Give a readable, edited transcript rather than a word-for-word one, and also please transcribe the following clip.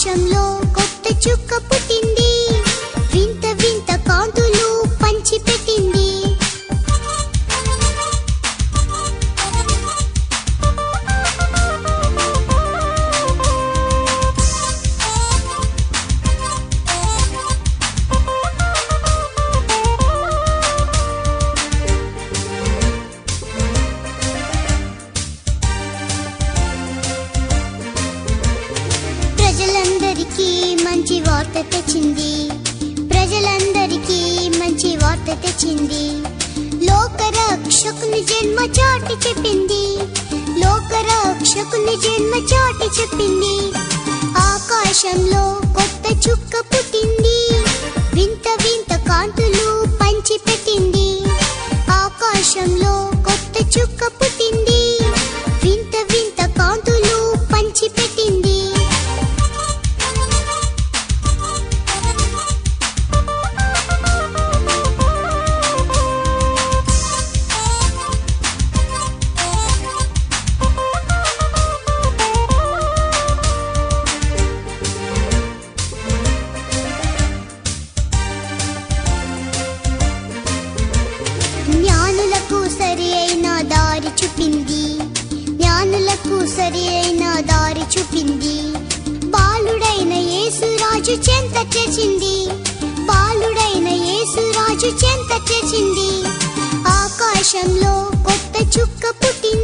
ఆకాశంలో కొత్త చుక్క పుట్టింది, వింత వింత కాంతులు పంచిపెట్టింది. ప్రజలందరికీ మంచి వార్త తెచ్చింది, ప్రజలందరికీ మంచి వార్త తెచ్చింది. లోకరక్షకుని జన్మ చాటి చెప్పింది, లోకరక్షకుని జన్మ చాటి చెప్పింది. ఆకాశంలో కొత్త చుక్క పుట్టింది, వింత వింత కాంతులు పంచిపెట్టింది. ఆకాశంలో కొత్త చుక్క పుట్టింది, వింత వింత కాంతులు పంచిపెట్టింది. జ్ఞానులకు సరి అయిన దారి చూపింది, జ్ఞానులకు సరి అయిన దారి చూపింది. బాలుడైన యేసురాజు చెంత చేసింది, బాలుడైన యేసురాజు చెంత చేసింది. ఆకాశంలో కొత్త చుక్క పుట్టింది,